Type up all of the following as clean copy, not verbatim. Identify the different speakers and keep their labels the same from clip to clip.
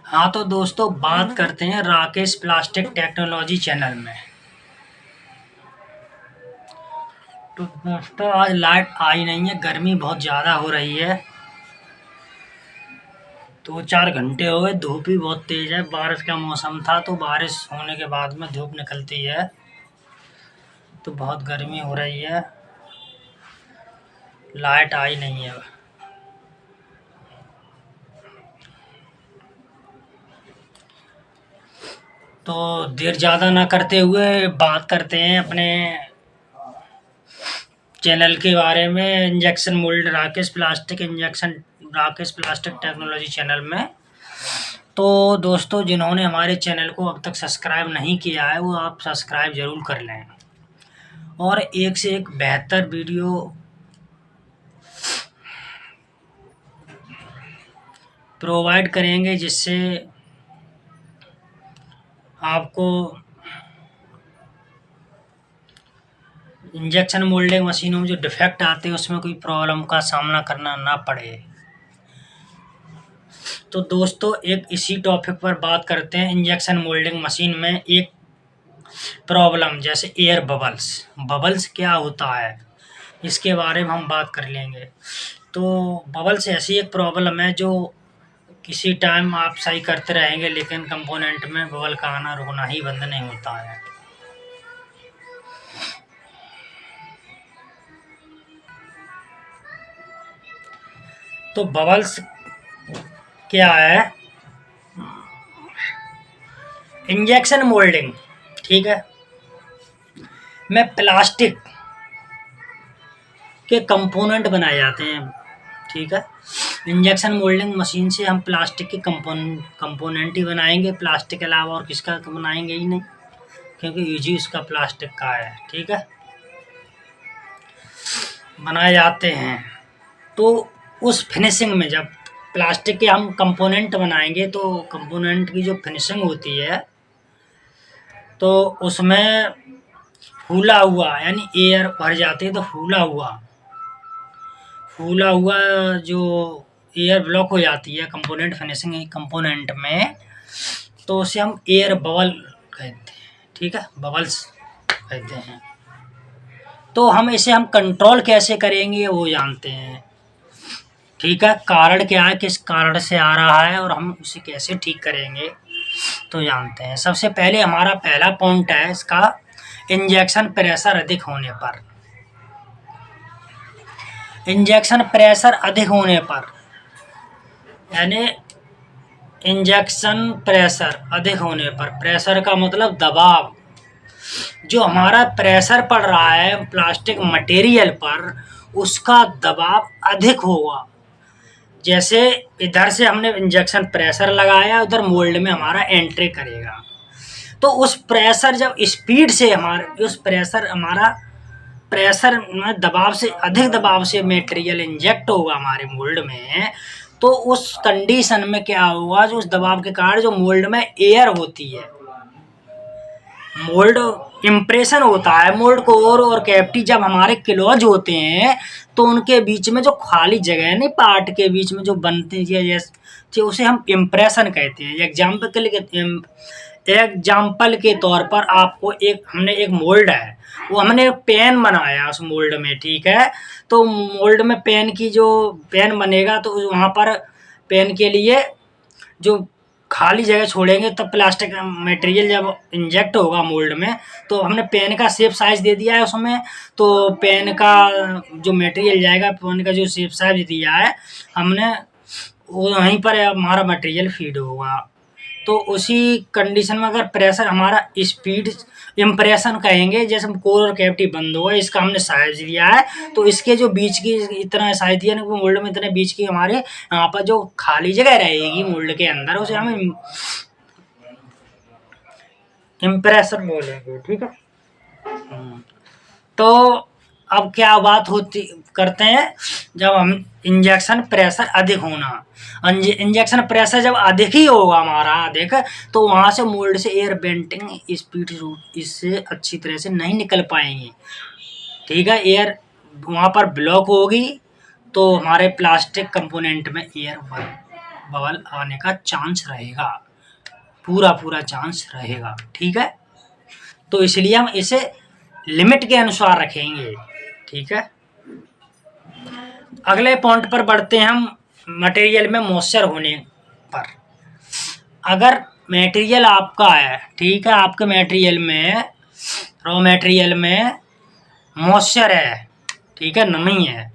Speaker 1: हाँ तो दोस्तों बात करते हैं राकेश प्लास्टिक टेक्नोलॉजी चैनल में। तो दोस्तों आज लाइट आई नहीं है, गर्मी बहुत ज़्यादा हो रही है। 2-4 घंटे हो गए, धूप भी बहुत तेज़ है। बारिश का मौसम था तो बारिश होने के बाद में धूप निकलती है तो बहुत गर्मी हो रही है। लाइट आई नहीं है। तो देर ज़्यादा ना करते हुए बात करते हैं अपने चैनल के बारे में। Injection mould Rakesh plastic technology channel में। तो दोस्तों जिन्होंने हमारे चैनल को अब तक सब्सक्राइब नहीं किया है वो आप सब्सक्राइब ज़रूर कर लें और एक से एक बेहतर वीडियो प्रोवाइड करेंगे जिससे आपको इंजेक्शन मोल्डिंग मशीनों में जो डिफेक्ट आते हैं उसमें कोई प्रॉब्लम का सामना करना ना पड़े। तो दोस्तों एक इसी टॉपिक पर बात करते हैं। इंजेक्शन मोल्डिंग मशीन में एक प्रॉब्लम जैसे एयर बबल्स क्या होता है इसके बारे में हम बात कर लेंगे। तो बबल्स ऐसी एक प्रॉब्लम है जो किसी टाइम आप सही करते रहेंगे लेकिन कंपोनेंट में बबल का आना रुकना ही बंद नहीं होता है। तो बबल्स क्या है? इंजेक्शन मोल्डिंग, ठीक है, में प्लास्टिक के कंपोनेंट बनाए जाते हैं, ठीक है। इंजेक्शन मोल्डिंग मशीन से हम प्लास्टिक के कंपोनेंट ही बनाएंगे, प्लास्टिक के अलावा और किसका बनाएंगे ही नहीं क्योंकि यूज उसका प्लास्टिक का है, ठीक है, बनाए जाते हैं। तो उस फिनिशिंग में जब प्लास्टिक के हम कंपोनेंट बनाएंगे तो कंपोनेंट की जो फिनिशिंग होती है तो उसमें फूला हुआ यानी एयर भर जाती है तो फूला हुआ जो एयर ब्लॉक हो जाती है कंपोनेंट फिनिशिंग कंपोनेंट में तो उसे हम एयर बबल कहते हैं, ठीक है, बबल्स कहते हैं। तो इसे हम कंट्रोल कैसे करेंगे वो जानते हैं, ठीक है। कारण क्या है, किस कारण से आ रहा है और हम उसे कैसे ठीक करेंगे तो जानते हैं। सबसे पहले हमारा पहला पॉइंट है इसका, इंजेक्शन प्रेशर अधिक होने पर। इंजेक्शन प्रेशर अधिक होने पर यानी इंजेक्शन प्रेशर अधिक होने पर, प्रेशर का मतलब दबाव, जो हमारा प्रेशर पड़ रहा है प्लास्टिक मटेरियल पर उसका दबाव अधिक होगा। जैसे इधर से हमने इंजेक्शन प्रेशर लगाया, उधर मोल्ड में हमारा एंट्री करेगा तो उस प्रेशर जब स्पीड से हमारा प्रेशर में दबाव से अधिक दबाव से मटेरियल इंजेक्ट होगा हमारे मोल्ड में तो उस कंडीशन में क्या होगा, जो उस दबाव के कारण जो मोल्ड में एयर होती है, मोल्ड इम्प्रेशन होता है, मोल्ड कोर और कैविटी जब हमारे क्लोज होते हैं तो उनके बीच में जो खाली जगह है नहीं, पार्ट के बीच में जो बनते हैं जैसे उसे हम इम्प्रेशन कहते हैं। एग्जाम्पल के तौर पर आपको हमने एक मोल्ड है, वो हमने पेन बनाया उस मोल्ड में, ठीक है। तो मोल्ड में पेन बनेगा तो वहाँ पर पेन के लिए जो खाली जगह छोड़ेंगे तब प्लास्टिक मटेरियल जब इंजेक्ट होगा मोल्ड में तो हमने पेन का शेप साइज दे दिया है उसमें, तो पेन का जो मटेरियल जाएगा, पेन का जो शेप साइज दिया है हमने, वहीं पर हमारा मटेरियल फीड होगा। तो उसी कंडीशन में अगर प्रेशर हमारा स्पीड इम्प्रेशन कहेंगे, जैसे कोर और कैविटी बंद हुआ, इसका हमने साइज दिया है तो इसके जो बीच की इतना साइज दिया ना, मोल्ड में इतने बीच की हमारे यहाँ पर जो खाली जगह रहेगी मोल्ड के अंदर उसे हम इम्प्रेशन बोलेंगे, ठीक है। तो अब क्या बात होती करते हैं, जब हम इंजेक्शन प्रेशर अधिक होना, इंजेक्शन प्रेशर जब अधिक ही होगा हमारा अधिक, तो वहाँ से मोल्ड से एयर वेंटिंग स्पीड इससे अच्छी तरह से नहीं निकल पाएंगे, ठीक है। एयर वहाँ पर ब्लॉक होगी तो हमारे प्लास्टिक कंपोनेंट में एयर बबल आने का चांस रहेगा, पूरा चांस रहेगा। ठीक है, तो इसलिए हम इसे लिमिट के अनुसार रखेंगे। ठीक है, अगले पॉइंट पर बढ़ते हैं हम, मटेरियल में मॉइस्चर होने पर। अगर मटेरियल आपका है, ठीक है, आपके मटेरियल में, रॉ मटेरियल में मॉइस्चर है, ठीक है, नमी है,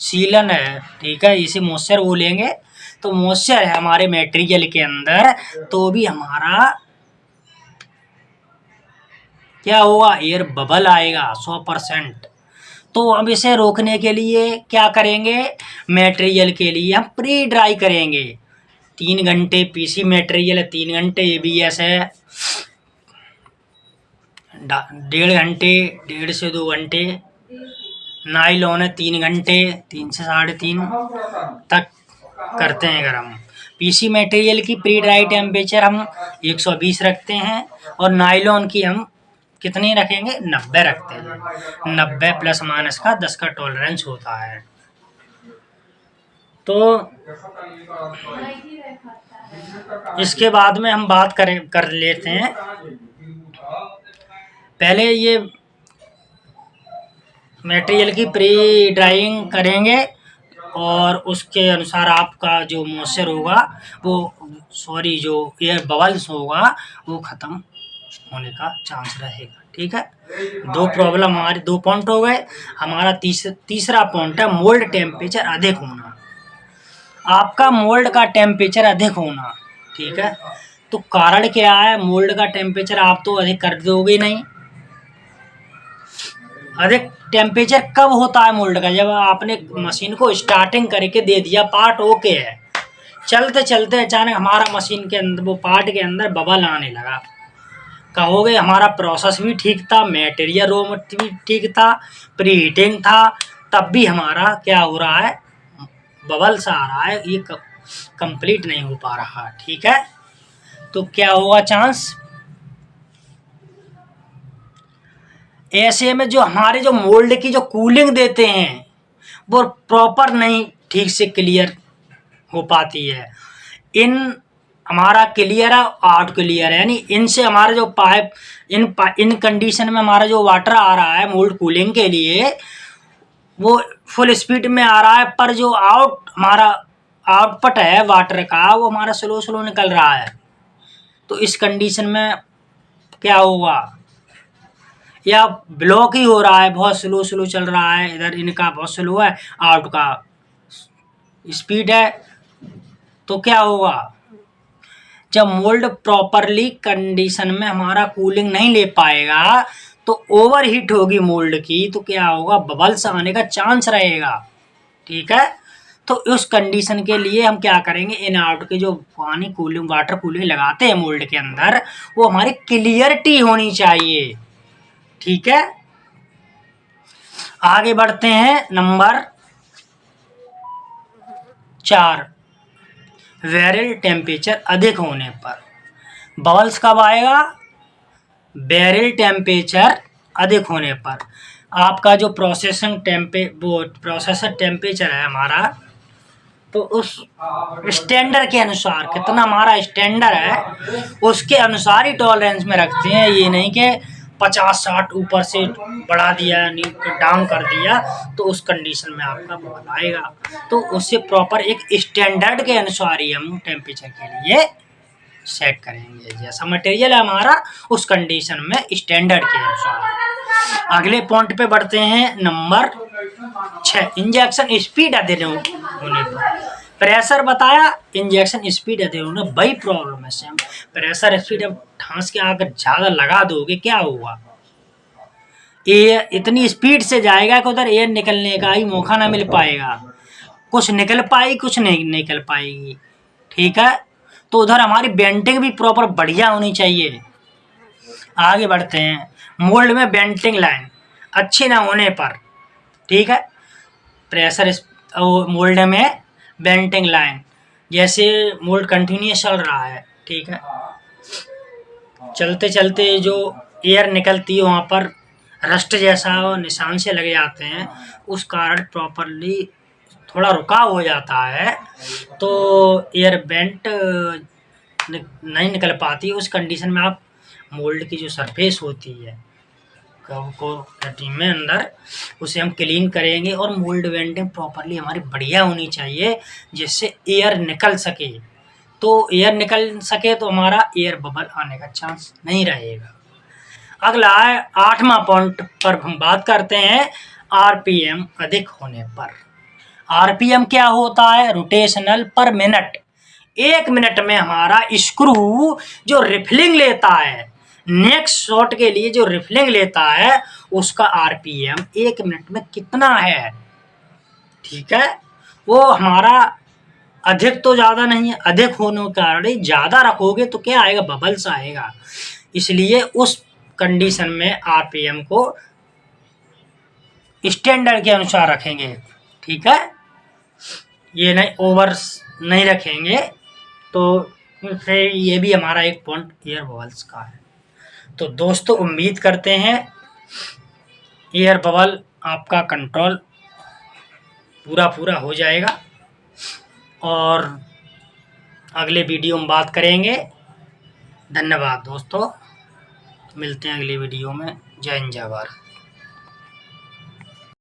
Speaker 1: सीलन है, ठीक है, इसे मॉइस्चर बोलेंगे। तो मॉइस्चर है हमारे मटेरियल के अंदर, तो भी हमारा क्या होगा, एयर बबल आएगा 100%। तो अब इसे रोकने के लिए क्या करेंगे, मटेरियल के लिए हम प्री ड्राई करेंगे। 3 घंटे पीसी मटेरियल है, 3 घंटे एबीएस है, 1.5 घंटे, 1.5 से 2 घंटे, नाइलॉन है 3 घंटे, 3 से 3.5 तक करते हैं गर्म। पीसी मटेरियल की प्री ड्राई टेम्परेचर हम 120 रखते हैं, और नाइलॉन की हम कितनी रखेंगे, 90 रखते हैं। 90 प्लस माइनस का 10 का टॉलरेंस होता है। तो इसके बाद में हम बात कर लेते हैं, पहले ये मटेरियल की प्री ड्राइंग करेंगे, और उसके अनुसार आपका जो मॉइस्चर होगा वो, सॉरी, जो एयर बबल्स होगा वो ख़त्म होने का चांस रहेगा। ठीक है, 2 प्रॉब्लम हमारे, 2 पॉइंट हो गए। हमारा तीसरा पॉइंट है मोल्ड टेम्परेचर अधिक होना। आपका मोल्ड का टेम्परेचर अधिक होना, ठीक है, तो कारण क्या है, मोल्ड का टेम्परेचर आप तो अधिक कर दोगे नहीं। अधिक टेम्परेचर कब होता है मोल्ड का, जब आपने मशीन को स्टार्टिंग करके दे दिया, पार्ट ओके है, चलते चलते अचानक हमारा मशीन के अंदर, वो पार्ट के अंदर बबल आने लगा। कहोगे हमारा प्रोसेस भी ठीक था, मटेरियल रॉ भी ठीक था, प्री हीटिंग था, तब भी हमारा क्या हो रहा है, बबल्स आ रहा है, ये कंप्लीट नहीं हो पा रहा। ठीक है, तो क्या होगा चांस, ऐसे में जो हमारे जो मोल्ड की जो कूलिंग देते हैं वो प्रॉपर नहीं, ठीक से क्लियर हो पाती है। इन हमारा क्लियर है, आउट क्लियर है, यानी इनसे हमारा जो पाइप, इन कंडीशन में हमारा जो वाटर आ रहा है मोल्ड कूलिंग के लिए, वो फुल स्पीड में आ रहा है, पर जो हमारा आउटपुट है वाटर का, वो हमारा स्लो स्लो निकल रहा है। तो इस कंडीशन में क्या होगा, या ब्लॉक ही हो रहा है, बहुत स्लो स्लो चल रहा है, इधर इनका बहुत स्लो है, आउट का स्पीड है, तो क्या होगा, जब मोल्ड प्रॉपरली कंडीशन में हमारा कूलिंग नहीं ले पाएगा तो ओवर हीट होगी मोल्ड की, तो क्या होगा, बबल्स आने का चांस रहेगा। ठीक है, तो उस कंडीशन के लिए हम क्या करेंगे, इन आउट के जो पानी कूलिंग, वाटर कूलिंग लगाते हैं मोल्ड के अंदर, वो हमारी क्लियरिटी होनी चाहिए। ठीक है, आगे बढ़ते हैं, नंबर 4, बैरल टेम्परेचर अधिक होने पर। बबल्स कब आएगा, बैरल टेम्परेचर अधिक होने पर। आपका जो प्रोसेसर टेम्परेचर है हमारा, तो उस स्टैंडर्ड के अनुसार, कितना हमारा स्टैंडर्ड है उसके अनुसार ही टॉलरेंस में रखते हैं। ये नहीं कि 50-60 ऊपर से बढ़ा दिया, डाउन कर दिया, तो उस कंडीशन में आपका बबल आएगा। तो उससे प्रॉपर एक स्टैंडर्ड के अनुसार ही हम टेम्परेचर के लिए सेट करेंगे, जैसा मटेरियल है हमारा उस कंडीशन में स्टैंडर्ड के अनुसार। अगले पॉइंट पे बढ़ते हैं, नंबर 6, इंजेक्शन स्पीड अधिक होने पर। प्रेशर बताया, इंजेक्शन स्पीड अधिक होने, वही प्रॉब्लम है सेम। प्रेशर स्पीड अब ठांस के अगर ज़्यादा लगा दोगे, क्या होगा, एयर इतनी स्पीड से जाएगा कि उधर एयर निकलने का ही मौका ना मिल पाएगा, कुछ निकल पाएगी, कुछ नहीं निकल पाएगी। ठीक है, तो उधर हमारी बेंटिंग भी प्रॉपर बढ़िया होनी चाहिए। आगे बढ़ते हैं, मोल्ड में बेंटिंग लाइन अच्छी ना होने पर, ठीक है, प्रेशर मोल्ड में बेंटिंग लाइन, जैसे मोल्ड कंटिन्यूस चल रहा है, ठीक है, चलते चलते जो एयर निकलती है वहाँ पर रस्ट जैसा निशान से लगे जाते हैं, उस कारण प्रॉपरली थोड़ा रुकाव हो जाता है तो एयर वेंट नहीं निकल पाती, उस कंडीशन में आप मोल्ड की जो सरफेस होती है को टीम में अंदर, उसे हम क्लीन करेंगे और मोल्ड वेंटिंग प्रॉपरली हमारी बढ़िया होनी चाहिए जिससे एयर निकल सके। तो एयर निकल सके तो हमारा एयर बबल आने का चांस नहीं रहेगा। अगला है 8वां पॉइंट पर हम बात करते हैं आरपीएम अधिक होने पर। आरपीएम क्या होता है? रोटेशनल पर मिनट। 1 मिनट में हमारा स्क्रू जो रिफिलिंग लेता है, नेक्स्ट शॉट के लिए जो रिफिलिंग लेता है, उसका आरपीएम 1 मिनट में कितना है, ठीक है। वो हमारा अधिक तो ज़्यादा नहीं है, अधिक होने के कारण ज़्यादा रखोगे तो क्या आएगा? बबल्स आएगा। इसलिए उस कंडीशन में आरपीएम को स्टैंडर्ड के अनुसार रखेंगे, ठीक है। ये नहीं ओवर नहीं रखेंगे। तो फिर ये भी हमारा एक पॉइंट एयर बबल्स का है। तो दोस्तों उम्मीद करते हैं एयर बबल आपका कंट्रोल पूरा हो जाएगा और अगले वीडियो में बात करेंगे। धन्यवाद दोस्तों, मिलते हैं अगली वीडियो में। जय हिंद जय भारत।